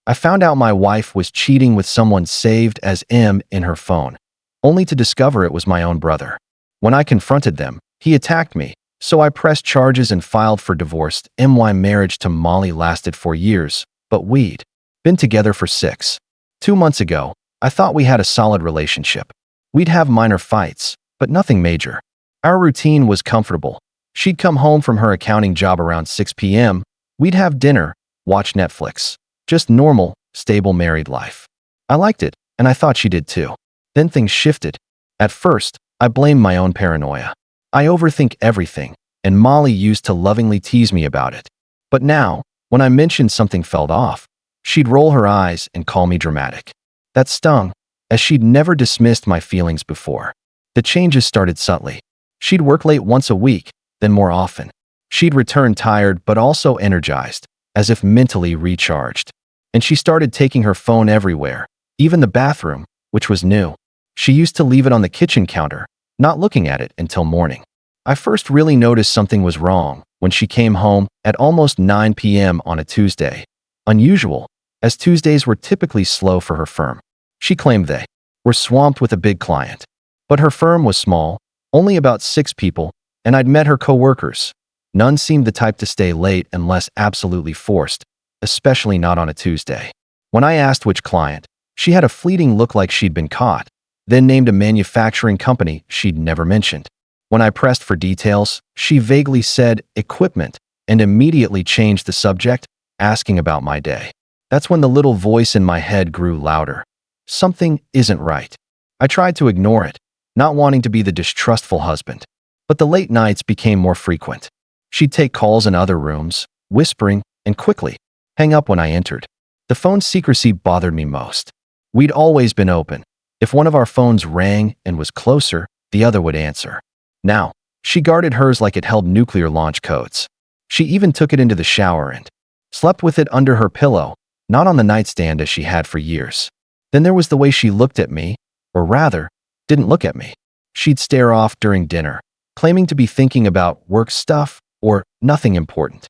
I found out my wife was cheating with someone saved as M in her phone, only to discover it was my own brother. When I confronted them, he attacked me, so I pressed charges and filed for divorce. My marriage to Molly lasted 4 years, but we'd been together for 6. 2 months ago, I thought we had a solid relationship. We'd have minor fights, but nothing major. Our routine was comfortable. She'd come home from her accounting job around 6 p.m. We'd have dinner, watch Netflix. Just normal, stable married life. I liked it, and I thought she did too. Then things shifted. At first, I blamed my own paranoia. I overthink everything, and Molly used to lovingly tease me about it. But now, when I mentioned something felt off, she'd roll her eyes and call me dramatic. That stung, as she'd never dismissed my feelings before. The changes started subtly. She'd work late once a week, then more often. She'd return tired but also energized, as if mentally recharged. And she started taking her phone everywhere, even the bathroom, which was new. She used to leave it on the kitchen counter, not looking at it until morning. I first really noticed something was wrong when she came home at almost 9 p.m. on a Tuesday. Unusual, as Tuesdays were typically slow for her firm. She claimed they were swamped with a big client. But her firm was small, only about 6 people, and I'd met her coworkers. None seemed the type to stay late unless absolutely forced, especially not on a Tuesday. When I asked which client, she had a fleeting look like she'd been caught, then named a manufacturing company she'd never mentioned. When I pressed for details, she vaguely said equipment and immediately changed the subject, asking about my day. That's when the little voice in my head grew louder. Something isn't right. I tried to ignore it, not wanting to be the distrustful husband. But the late nights became more frequent. She'd take calls in other rooms, whispering, and quickly hang up when I entered. The phone secrecy bothered me most. We'd always been open. If one of our phones rang and was closer, the other would answer. Now, she guarded hers like it held nuclear launch codes. She even took it into the shower and slept with it under her pillow, not on the nightstand as she had for years. Then there was the way she looked at me, or rather, didn't look at me. She'd stare off during dinner, claiming to be thinking about work stuff or nothing important.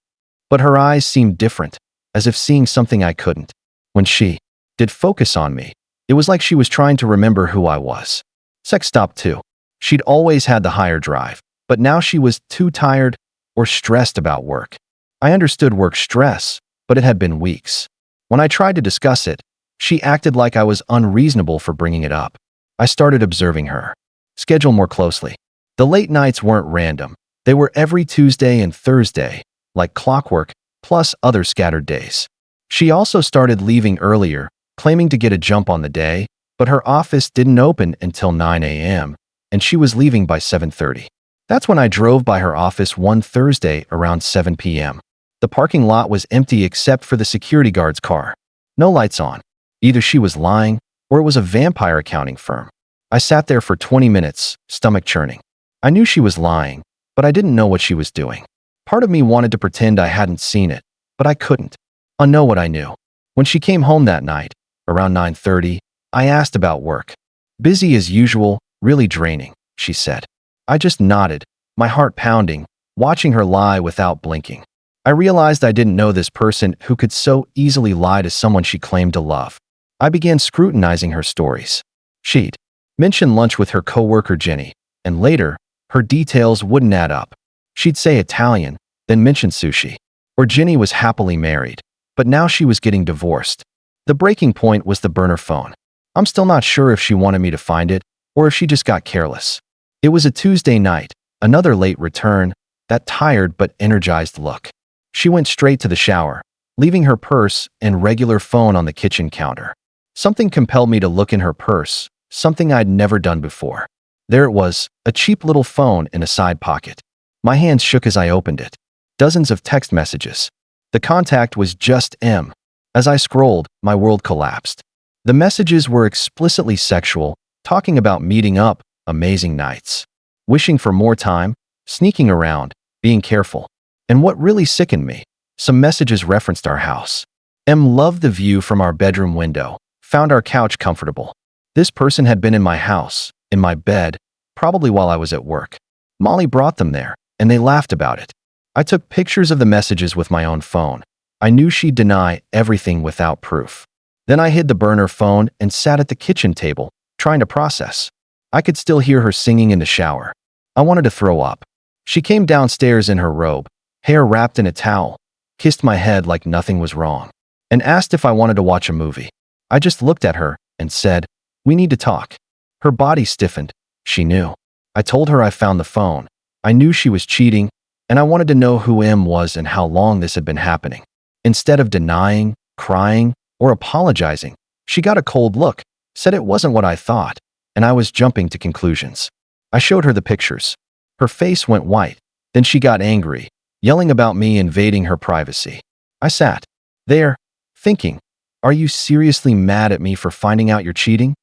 But her eyes seemed different, as if seeing something I couldn't. When she did focus on me, it was like she was trying to remember who I was. Sex stopped too. She'd always had the higher drive, but now she was too tired or stressed about work. I understood work stress, but it had been weeks. When I tried to discuss it, she acted like I was unreasonable for bringing it up. I started observing her schedule more closely. The late nights weren't random. They were every Tuesday and Thursday, like clockwork, plus other scattered days. She also started leaving earlier, claiming to get a jump on the day, but her office didn't open until 9 a.m., and she was leaving by 7:30. That's when I drove by her office one Thursday around 7 p.m. The parking lot was empty except for the security guard's car. No lights on. Either she was lying, or it was a vampire accounting firm. I sat there for 20 minutes, stomach churning. I knew she was lying, but I didn't know what she was doing. Part of me wanted to pretend I hadn't seen it, but I couldn't. I know what I knew. When she came home that night, around 9:30, I asked about work. Busy as usual, really draining, she said. I just nodded, my heart pounding, watching her lie without blinking. I realized I didn't know this person who could so easily lie to someone she claimed to love. I began scrutinizing her stories. She'd mention lunch with her coworker Jenny, and later, her details wouldn't add up. She'd say Italian, then mention sushi. Or Jenny was happily married, but now she was getting divorced. The breaking point was the burner phone. I'm still not sure if she wanted me to find it, or if she just got careless. It was a Tuesday night, another late return, that tired but energized look. She went straight to the shower, leaving her purse and regular phone on the kitchen counter. Something compelled me to look in her purse, something I'd never done before. There it was, a cheap little phone in a side pocket. My hands shook as I opened it. Dozens of text messages. The contact was just M. As I scrolled, my world collapsed. The messages were explicitly sexual, talking about meeting up, amazing nights, wishing for more time, sneaking around, being careful. And what really sickened me, some messages referenced our house. M loved the view from our bedroom window, found our couch comfortable. This person had been in my house, in my bed, probably while I was at work. Molly brought them there, and they laughed about it. I took pictures of the messages with my own phone, I knew she'd deny everything without proof. Then I hid the burner phone and sat at the kitchen table, trying to process. I could still hear her singing in the shower. I wanted to throw up. She came downstairs in her robe, hair wrapped in a towel, kissed my head like nothing was wrong, and asked if I wanted to watch a movie. I just looked at her and said, "We need to talk." Her body stiffened. She knew. I told her I found the phone. I knew she was cheating, and I wanted to know who M was and how long this had been happening. Instead of denying, crying, or apologizing, she got a cold look, said it wasn't what I thought, and I was jumping to conclusions. I showed her the pictures. Her face went white. Then she got angry, yelling about me invading her privacy. I sat there, thinking, "Are you seriously mad at me for finding out you're cheating?"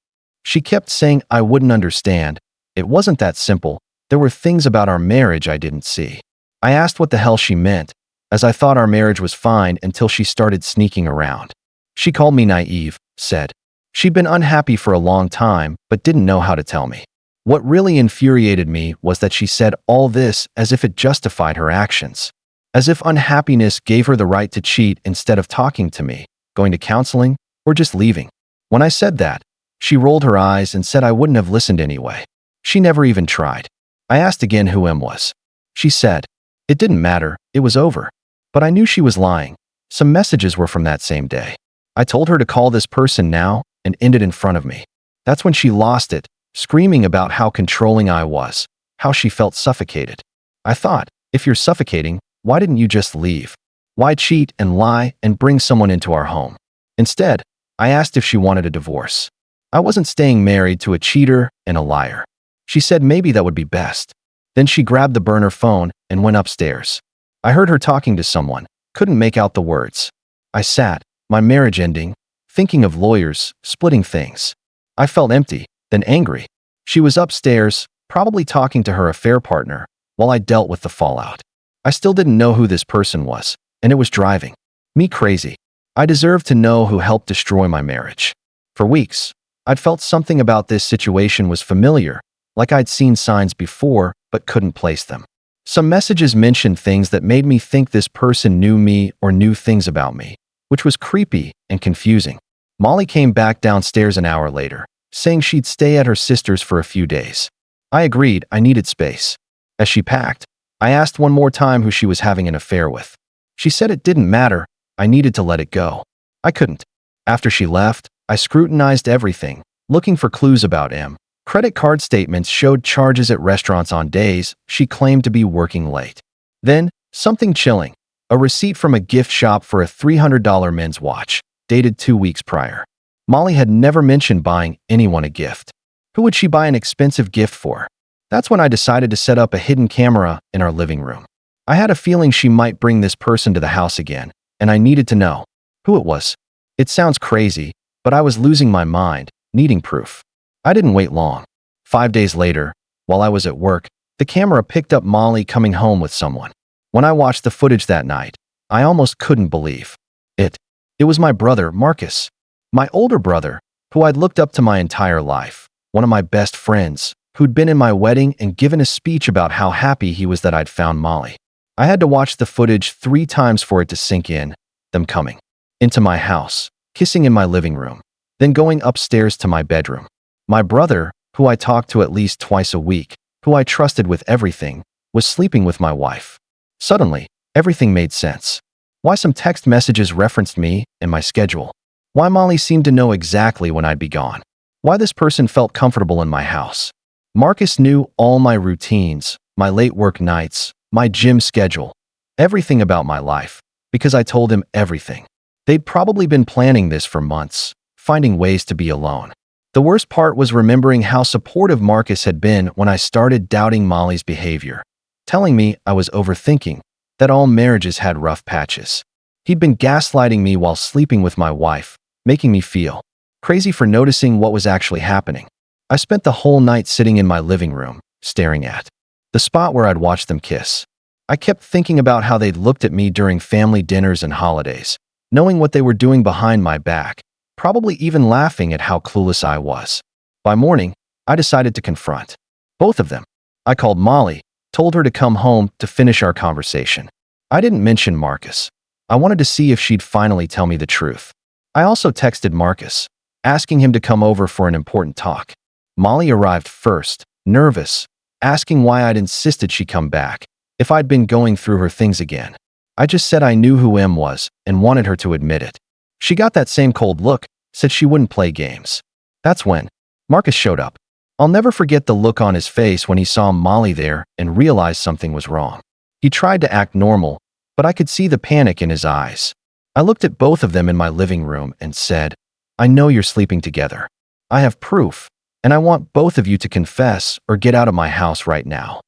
She kept saying I wouldn't understand. It wasn't that simple. There were things about our marriage I didn't see. I asked what the hell she meant, as I thought our marriage was fine until she started sneaking around. She called me naive, said she'd been unhappy for a long time but didn't know how to tell me. What really infuriated me was that she said all this as if it justified her actions, as if unhappiness gave her the right to cheat instead of talking to me, going to counseling, or just leaving. When I said that, she rolled her eyes and said I wouldn't have listened anyway. She never even tried. I asked again who M was. She said, it didn't matter, it was over. But I knew she was lying. Some messages were from that same day. I told her to call this person now and end it in front of me. That's when she lost it, screaming about how controlling I was, how she felt suffocated. I thought, if you're suffocating, why didn't you just leave? Why cheat and lie and bring someone into our home? Instead, I asked if she wanted a divorce. I wasn't staying married to a cheater and a liar. She said maybe that would be best. Then she grabbed the burner phone and went upstairs. I heard her talking to someone, couldn't make out the words. I sat, my marriage ending, thinking of lawyers, splitting things. I felt empty, then angry. She was upstairs, probably talking to her affair partner, while I dealt with the fallout. I still didn't know who this person was, and it was driving me crazy. I deserved to know who helped destroy my marriage. For weeks, I'd felt something about this situation was familiar, like I'd seen signs before but couldn't place them. Some messages mentioned things that made me think this person knew me or knew things about me, which was creepy and confusing. Molly came back downstairs an hour later, saying she'd stay at her sister's for a few days. I agreed I needed space. As she packed, I asked one more time who she was having an affair with. She said it didn't matter, I needed to let it go. I couldn't. After she left, I scrutinized everything, looking for clues about M. Credit card statements showed charges at restaurants on days she claimed to be working late. Then, something chilling, a receipt from a gift shop for a $300 men's watch, dated 2 weeks prior. Molly had never mentioned buying anyone a gift. Who would she buy an expensive gift for? That's when I decided to set up a hidden camera in our living room. I had a feeling she might bring this person to the house again, and I needed to know who it was. It sounds crazy, but I was losing my mind, needing proof. I didn't wait long. 5 days later, while I was at work, the camera picked up Molly coming home with someone. When I watched the footage that night, I almost couldn't believe it. It was my brother, Marcus. My older brother, who I'd looked up to my entire life. One of my best friends, who'd been in my wedding and given a speech about how happy he was that I'd found Molly. I had to watch the footage 3 times for it to sink in, them coming into my house, kissing in my living room, then going upstairs to my bedroom. My brother, who I talked to at least twice a week, who I trusted with everything, was sleeping with my wife. Suddenly, everything made sense. Why some text messages referenced me and my schedule. Why Molly seemed to know exactly when I'd be gone. Why this person felt comfortable in my house. Marcus knew all my routines, my late work nights, my gym schedule, everything about my life, because I told him everything. They'd probably been planning this for months, finding ways to be alone. The worst part was remembering how supportive Marcus had been when I started doubting Molly's behavior, telling me I was overthinking, that all marriages had rough patches. He'd been gaslighting me while sleeping with my wife, making me feel crazy for noticing what was actually happening. I spent the whole night sitting in my living room, staring at the spot where I'd watched them kiss. I kept thinking about how they'd looked at me during family dinners and holidays, knowing what they were doing behind my back, probably even laughing at how clueless I was. By morning, I decided to confront both of them. I called Molly, told her to come home to finish our conversation. I didn't mention Marcus. I wanted to see if she'd finally tell me the truth. I also texted Marcus, asking him to come over for an important talk. Molly arrived first, nervous, asking why I'd insisted she come back, if I'd been going through her things again. I just said I knew who M was and wanted her to admit it. She got that same cold look, said she wouldn't play games. That's when Marcus showed up. I'll never forget the look on his face when he saw Molly there and realized something was wrong. He tried to act normal, but I could see the panic in his eyes. I looked at both of them in my living room and said, I know you're sleeping together. I have proof, and I want both of you to confess or get out of my house right now.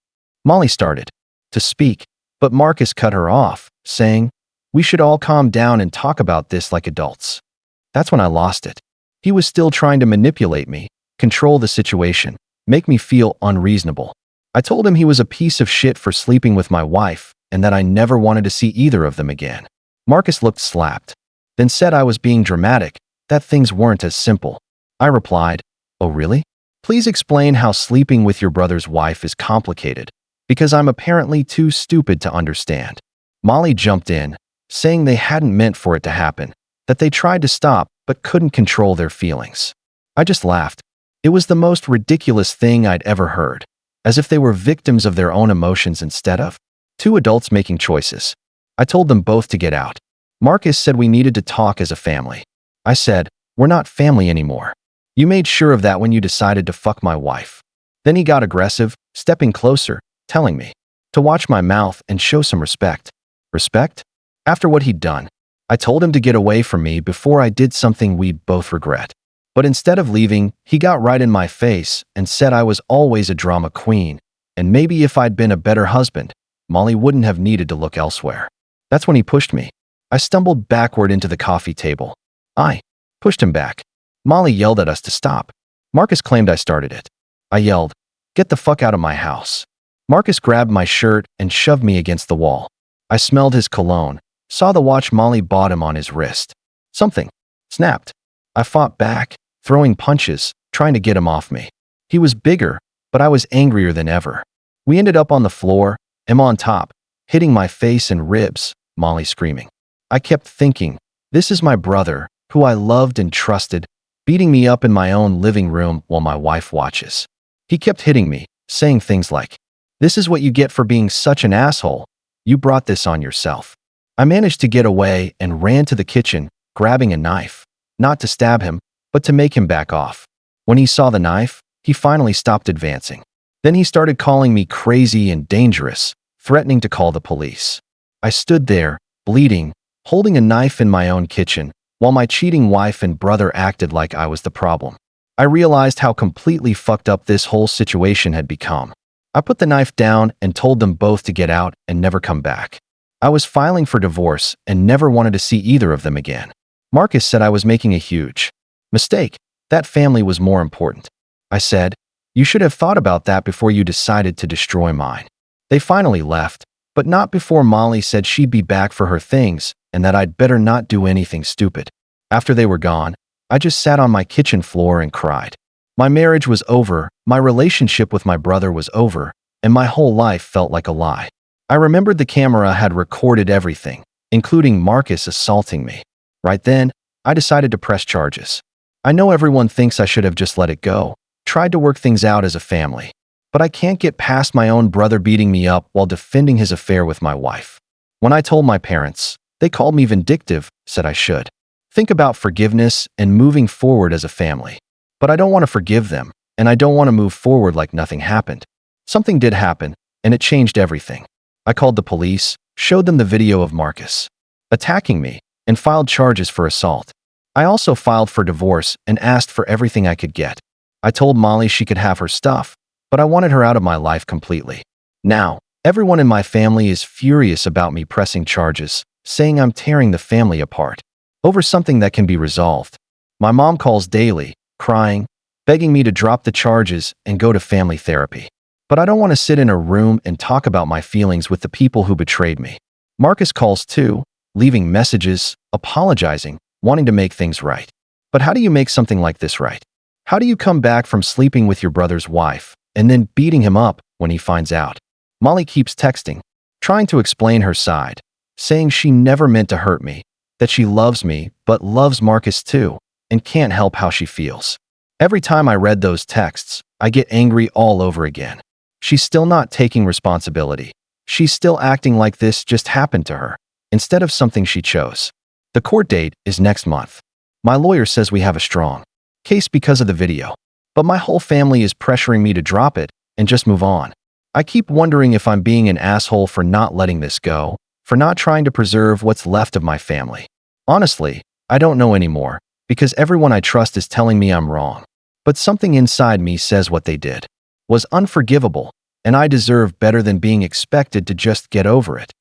Molly started to speak, but Marcus cut her off, saying, we should all calm down and talk about this like adults. That's when I lost it. He was still trying to manipulate me, control the situation, make me feel unreasonable. I told him he was a piece of shit for sleeping with my wife and that I never wanted to see either of them again. Marcus looked slapped, then said I was being dramatic, that things weren't as simple. I replied, oh really? Please explain how sleeping with your brother's wife is complicated, because I'm apparently too stupid to understand. Molly jumped in, saying they hadn't meant for it to happen, that they tried to stop but couldn't control their feelings. I just laughed. It was the most ridiculous thing I'd ever heard, as if they were victims of their own emotions instead of two adults making choices. I told them both to get out. Marcus said we needed to talk as a family. I said, we're not family anymore. You made sure of that when you decided to fuck my wife. Then he got aggressive, stepping closer, telling me to watch my mouth and show some respect. Respect? After what he'd done, I told him to get away from me before I did something we'd both regret. But instead of leaving, he got right in my face and said I was always a drama queen, and maybe if I'd been a better husband, Molly wouldn't have needed to look elsewhere. That's when he pushed me. I stumbled backward into the coffee table. I pushed him back. Molly yelled at us to stop. Marcus claimed I started it. I yelled, get the fuck out of my house. Marcus grabbed my shirt and shoved me against the wall. I smelled his cologne, saw the watch Molly bought him on his wrist. Something snapped. I fought back, throwing punches, trying to get him off me. He was bigger, but I was angrier than ever. We ended up on the floor, him on top, hitting my face and ribs, Molly screaming. I kept thinking, this is my brother, who I loved and trusted, beating me up in my own living room while my wife watches. He kept hitting me, saying things like, this is what you get for being such an asshole. You brought this on yourself. I managed to get away and ran to the kitchen, grabbing a knife, not to stab him, but to make him back off. When he saw the knife, he finally stopped advancing. Then he started calling me crazy and dangerous, threatening to call the police. I stood there, bleeding, holding a knife in my own kitchen, while my cheating wife and brother acted like I was the problem. I realized how completely fucked up this whole situation had become. I put the knife down and told them both to get out and never come back. I was filing for divorce and never wanted to see either of them again. Marcus said I was making a huge mistake. That family was more important. I said, you should have thought about that before you decided to destroy mine. They finally left, but not before Molly said she'd be back for her things and that I'd better not do anything stupid. After they were gone, I just sat on my kitchen floor and cried. My marriage was over, my relationship with my brother was over, and my whole life felt like a lie. I remembered the camera had recorded everything, including Marcus assaulting me. Right then, I decided to press charges. I know everyone thinks I should have just let it go, tried to work things out as a family. But I can't get past my own brother beating me up while defending his affair with my wife. When I told my parents, they called me vindictive, said I should think about forgiveness and moving forward as a family. But I don't want to forgive them, and I don't want to move forward like nothing happened. Something did happen, and it changed everything. I called the police, showed them the video of Marcus attacking me, and filed charges for assault. I also filed for divorce and asked for everything I could get. I told Molly she could have her stuff, but I wanted her out of my life completely. Now, everyone in my family is furious about me pressing charges, saying I'm tearing the family apart over something that can be resolved. My mom calls daily, crying, begging me to drop the charges and go to family therapy. But I don't want to sit in a room and talk about my feelings with the people who betrayed me. Marcus calls too, leaving messages, apologizing, wanting to make things right. But how do you make something like this right? How do you come back from sleeping with your brother's wife and then beating him up when he finds out? Molly keeps texting, trying to explain her side, saying she never meant to hurt me, that she loves me but loves Marcus too, and can't help how she feels. Every time I read those texts, I get angry all over again. She's still not taking responsibility. She's still acting like this just happened to her, instead of something she chose. The court date is next month. My lawyer says we have a strong case because of the video, but my whole family is pressuring me to drop it and just move on. I keep wondering if I'm being an asshole for not letting this go, for not trying to preserve what's left of my family. Honestly, I don't know anymore, because everyone I trust is telling me I'm wrong. But something inside me says what they did was unforgivable, and I deserve better than being expected to just get over it.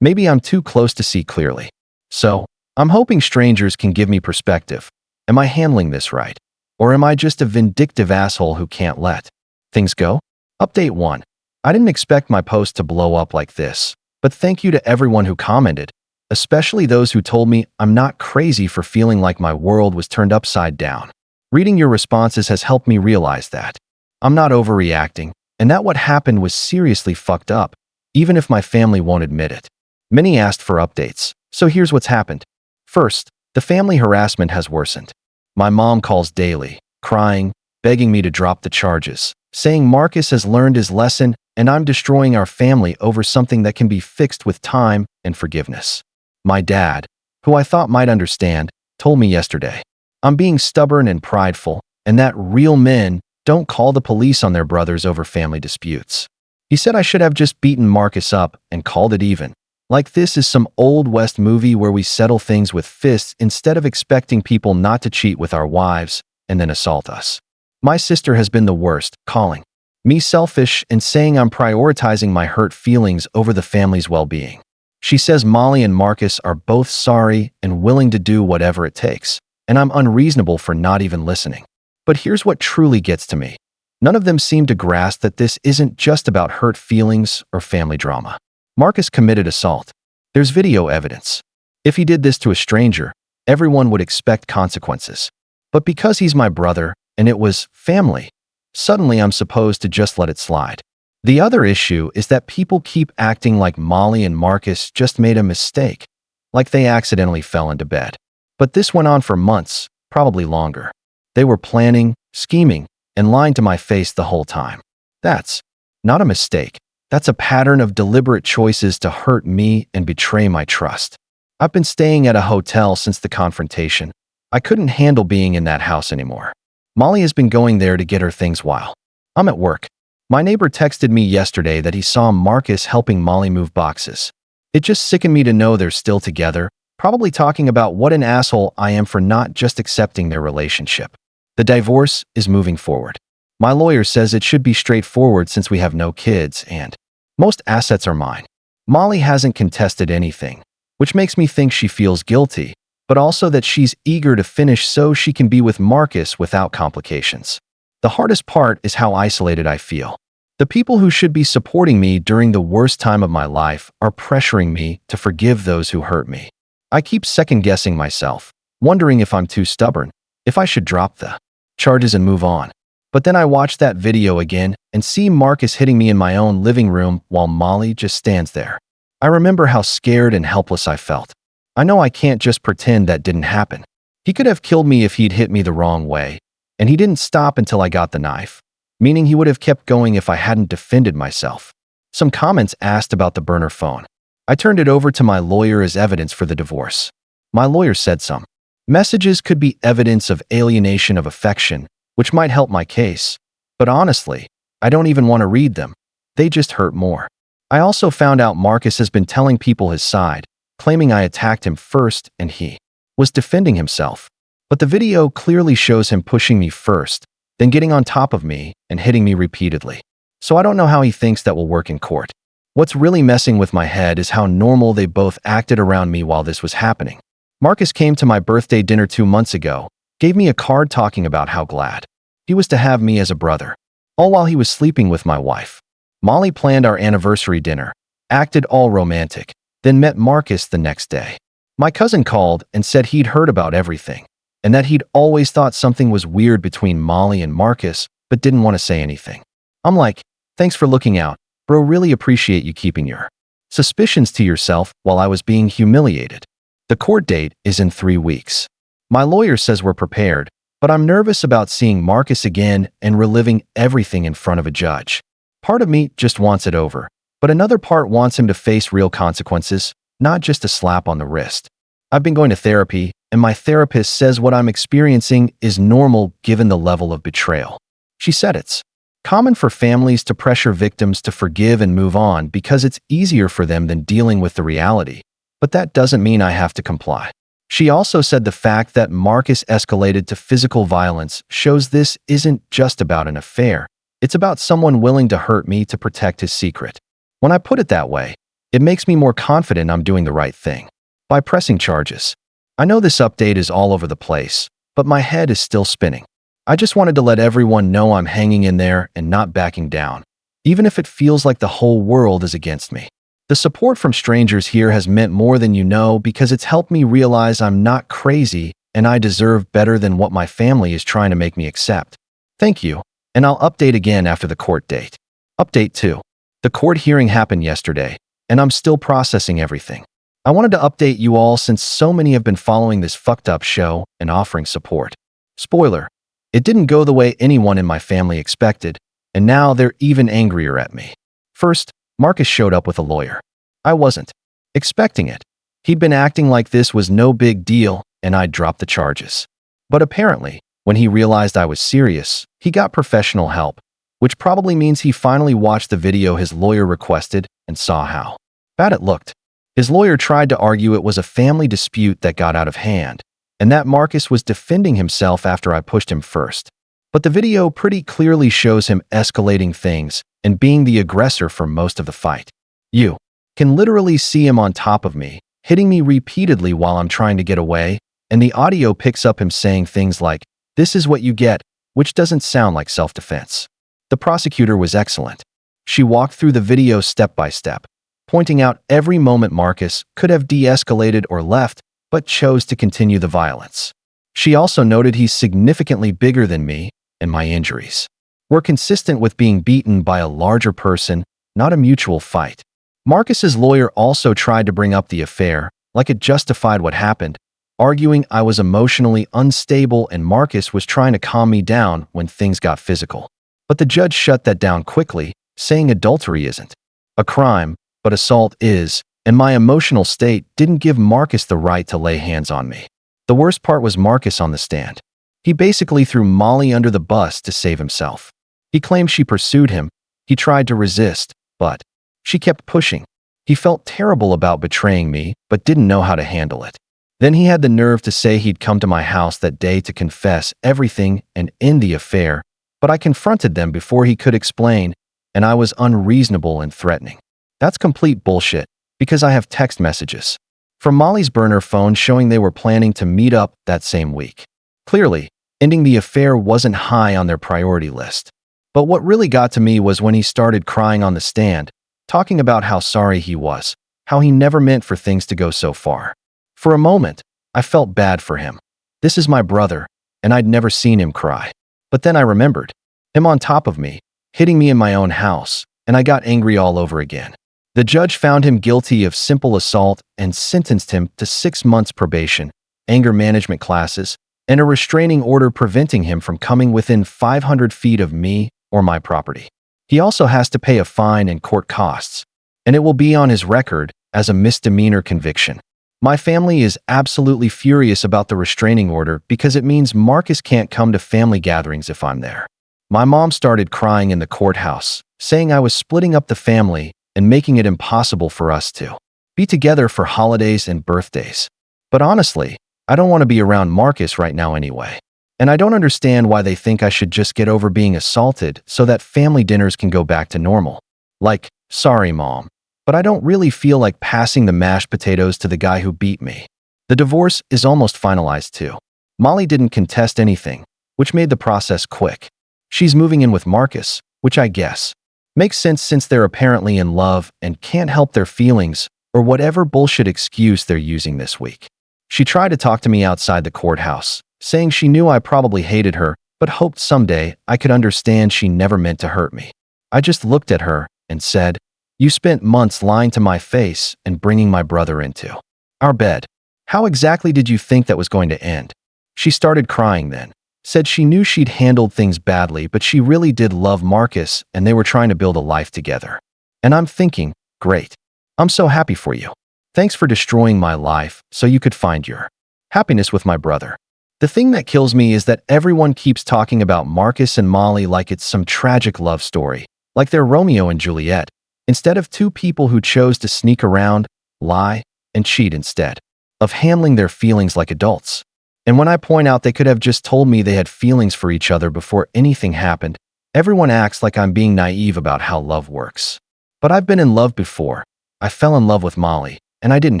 Maybe I'm too close to see clearly. So, I'm hoping strangers can give me perspective. Am I handling this right? Or am I just a vindictive asshole who can't let things go? Update 1. I didn't expect my post to blow up like this, but thank you to everyone who commented, especially those who told me I'm not crazy for feeling like my world was turned upside down. Reading your responses has helped me realize that I'm not overreacting, and that what happened was seriously fucked up, even if my family won't admit it. Many asked for updates, so here's what's happened. First, the family harassment has worsened. My mom calls daily, crying, begging me to drop the charges, saying Marcus has learned his lesson and I'm destroying our family over something that can be fixed with time and forgiveness. My dad, who I thought might understand, told me yesterday, I'm being stubborn and prideful, and that real men don't call the police on their brothers over family disputes. He said I should have just beaten Marcus up and called it even. Like this is some old West movie where we settle things with fists instead of expecting people not to cheat with our wives and then assault us. My sister has been the worst, calling me selfish and saying I'm prioritizing my hurt feelings over the family's well-being. She says Molly and Marcus are both sorry and willing to do whatever it takes, and I'm unreasonable for not even listening. But here's what truly gets to me. None of them seem to grasp that this isn't just about hurt feelings or family drama. Marcus committed assault. There's video evidence. If he did this to a stranger, everyone would expect consequences. But because he's my brother and it was family, suddenly I'm supposed to just let it slide. The other issue is that people keep acting like Molly and Marcus just made a mistake, like they accidentally fell into bed. But this went on for months, probably longer. They were planning, scheming, and lying to my face the whole time. That's not a mistake. That's a pattern of deliberate choices to hurt me and betray my trust. I've been staying at a hotel since the confrontation. I couldn't handle being in that house anymore. Molly has been going there to get her things while I'm at work. My neighbor texted me yesterday that he saw Marcus helping Molly move boxes. It just sickened me to know they're still together, probably talking about what an asshole I am for not just accepting their relationship. The divorce is moving forward. My lawyer says it should be straightforward since we have no kids and most assets are mine. Molly hasn't contested anything, which makes me think she feels guilty, but also that she's eager to finish so she can be with Marcus without complications. The hardest part is how isolated I feel. The people who should be supporting me during the worst time of my life are pressuring me to forgive those who hurt me. I keep second-guessing myself, wondering if I'm too stubborn, if I should drop the charges and move on. But then I watch that video again and see Marcus hitting me in my own living room while Molly just stands there. I remember how scared and helpless I felt. I know I can't just pretend that didn't happen. He could have killed me if he'd hit me the wrong way, and he didn't stop until I got the knife, meaning he would have kept going if I hadn't defended myself. Some comments asked about the burner phone. I turned it over to my lawyer as evidence for the divorce. My lawyer said some messages could be evidence of alienation of affection, which might help my case. But honestly, I don't even want to read them. They just hurt more. I also found out Marcus has been telling people his side, claiming I attacked him first and he was defending himself. But the video clearly shows him pushing me first, then getting on top of me and hitting me repeatedly. So I don't know how he thinks that will work in court. What's really messing with my head is how normal they both acted around me while this was happening. Marcus came to my birthday dinner 2 months ago, gave me a card talking about how glad he was to have me as a brother, all while he was sleeping with my wife. Molly planned our anniversary dinner, acted all romantic, then met Marcus the next day. My cousin called and said he'd heard about everything, and that he'd always thought something was weird between Molly and Marcus, but didn't want to say anything. I'm like, thanks for looking out, bro, really appreciate you keeping your suspicions to yourself while I was being humiliated. The court date is in 3 weeks. My lawyer says we're prepared, but I'm nervous about seeing Marcus again and reliving everything in front of a judge. Part of me just wants it over, but another part wants him to face real consequences, not just a slap on the wrist. I've been going to therapy, and my therapist says what I'm experiencing is normal given the level of betrayal. She said it's common for families to pressure victims to forgive and move on because it's easier for them than dealing with the reality, but that doesn't mean I have to comply. She also said the fact that Marcus escalated to physical violence shows this isn't just about an affair. It's about someone willing to hurt me to protect his secret. When I put it that way, it makes me more confident I'm doing the right thing. By pressing charges. I know this update is all over the place, but my head is still spinning. I just wanted to let everyone know I'm hanging in there and not backing down, even if it feels like the whole world is against me. The support from strangers here has meant more than you know because it's helped me realize I'm not crazy and I deserve better than what my family is trying to make me accept. Thank you, and I'll update again after the court date. Update 2. The court hearing happened yesterday, and I'm still processing everything. I wanted to update you all since so many have been following this fucked up show and offering support. Spoiler, it didn't go the way anyone in my family expected, and now they're even angrier at me. First, Marcus showed up with a lawyer. I wasn't expecting it. He'd been acting like this was no big deal and I'd dropped the charges. But apparently, when he realized I was serious, he got professional help, which probably means he finally watched the video his lawyer requested and saw how bad it looked. His lawyer tried to argue it was a family dispute that got out of hand, and that Marcus was defending himself after I pushed him first. But the video pretty clearly shows him escalating things and being the aggressor for most of the fight. You can literally see him on top of me, hitting me repeatedly while I'm trying to get away, and the audio picks up him saying things like, "This is what you get," which doesn't sound like self-defense. The prosecutor was excellent. She walked through the video step by step, pointing out every moment Marcus could have de-escalated or left, but chose to continue the violence. She also noted he's significantly bigger than me, and my injuries were consistent with being beaten by a larger person, not a mutual fight. Marcus's lawyer also tried to bring up the affair, like it justified what happened, arguing I was emotionally unstable and Marcus was trying to calm me down when things got physical. But the judge shut that down quickly, saying adultery isn't a crime, but assault is, and my emotional state didn't give Marcus the right to lay hands on me. The worst part was Marcus on the stand. He basically threw Molly under the bus to save himself. He claimed she pursued him. He tried to resist, but she kept pushing. He felt terrible about betraying me, but didn't know how to handle it. Then he had the nerve to say he'd come to my house that day to confess everything and end the affair, but I confronted them before he could explain, and I was unreasonable and threatening. That's complete bullshit, because I have text messages from Molly's burner phone showing they were planning to meet up that same week. Clearly, ending the affair wasn't high on their priority list. But what really got to me was when he started crying on the stand, talking about how sorry he was, how he never meant for things to go so far. For a moment, I felt bad for him. This is my brother, and I'd never seen him cry. But then I remembered him on top of me, hitting me in my own house, and I got angry all over again. The judge found him guilty of simple assault and sentenced him to 6 months probation, anger management classes, and a restraining order preventing him from coming within 500 feet of me or my property. He also has to pay a fine and court costs, and it will be on his record as a misdemeanor conviction. My family is absolutely furious about the restraining order because it means Marcus can't come to family gatherings if I'm there. My mom started crying in the courthouse, saying I was splitting up the family and making it impossible for us to be together for holidays and birthdays. But honestly, I don't want to be around Marcus right now anyway. And I don't understand why they think I should just get over being assaulted so that family dinners can go back to normal. Like, sorry, Mom, but I don't really feel like passing the mashed potatoes to the guy who beat me. The divorce is almost finalized too. Molly didn't contest anything, which made the process quick. She's moving in with Marcus, which I guess makes sense since they're apparently in love and can't help their feelings or whatever bullshit excuse they're using this week. She tried to talk to me outside the courthouse, saying she knew I probably hated her, but hoped someday I could understand she never meant to hurt me. I just looked at her and said, You spent months lying to my face and bringing my brother into our bed. How exactly did you think that was going to end?" She started crying then. Said she knew she'd handled things badly, but she really did love Marcus and they were trying to build a life together. And I'm thinking, great. I'm so happy for you. Thanks for destroying my life so you could find your happiness with my brother. The thing that kills me is that everyone keeps talking about Marcus and Molly like it's some tragic love story, like they're Romeo and Juliet, instead of two people who chose to sneak around, lie, and cheat instead of handling their feelings like adults. And when I point out they could have just told me they had feelings for each other before anything happened, everyone acts like I'm being naive about how love works. But I've been in love before. I fell in love with Molly, and I didn't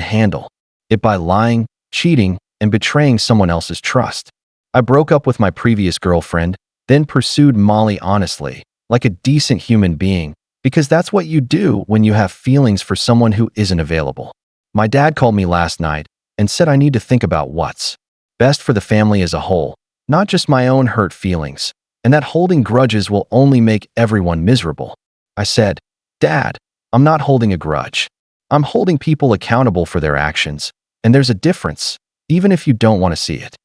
handle it by lying, cheating, and betraying someone else's trust. I broke up with my previous girlfriend, then pursued Molly honestly, like a decent human being, because that's what you do when you have feelings for someone who isn't available. My dad called me last night and said I need to think about what's best for the family as a whole, not just my own hurt feelings, and that holding grudges will only make everyone miserable. I said, "Dad, I'm not holding a grudge. I'm holding people accountable for their actions, and there's a difference, even if you don't want to see it."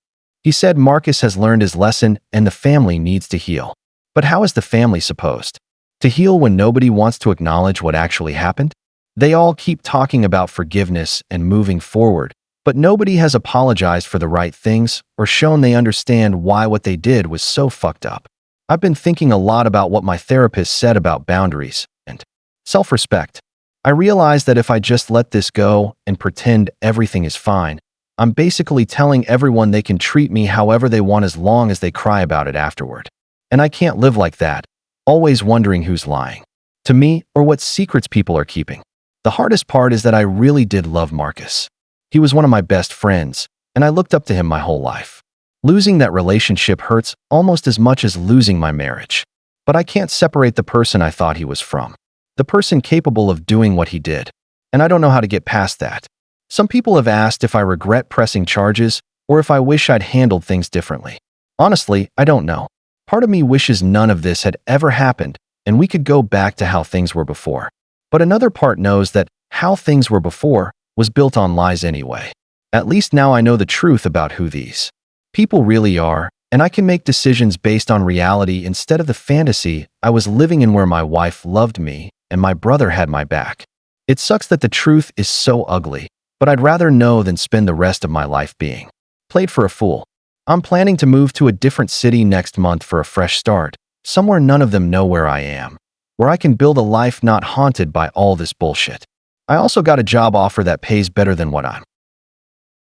He said Marcus has learned his lesson and the family needs to heal. But how is the family supposed to heal when nobody wants to acknowledge what actually happened? They all keep talking about forgiveness and moving forward, but nobody has apologized for the right things or shown they understand why what they did was so fucked up. I've been thinking a lot about what my therapist said about boundaries and self-respect. I realized that if I just let this go and pretend everything is fine, I'm basically telling everyone they can treat me however they want as long as they cry about it afterward. And I can't live like that, always wondering who's lying to me or what secrets people are keeping. The hardest part is that I really did love Marcus. He was one of my best friends, and I looked up to him my whole life. Losing that relationship hurts almost as much as losing my marriage. But I can't separate the person I thought he was from the person capable of doing what he did. And I don't know how to get past that. Some people have asked if I regret pressing charges or if I wish I'd handled things differently. Honestly, I don't know. Part of me wishes none of this had ever happened and we could go back to how things were before. But another part knows that how things were before was built on lies anyway. At least now I know the truth about who these people really are, and I can make decisions based on reality instead of the fantasy I was living in where my wife loved me and my brother had my back. It sucks that the truth is so ugly, but I'd rather know than spend the rest of my life being played for a fool. I'm planning to move to a different city next month for a fresh start, somewhere none of them know where I am, where I can build a life not haunted by all this bullshit. I also got a job offer that pays better than what I'm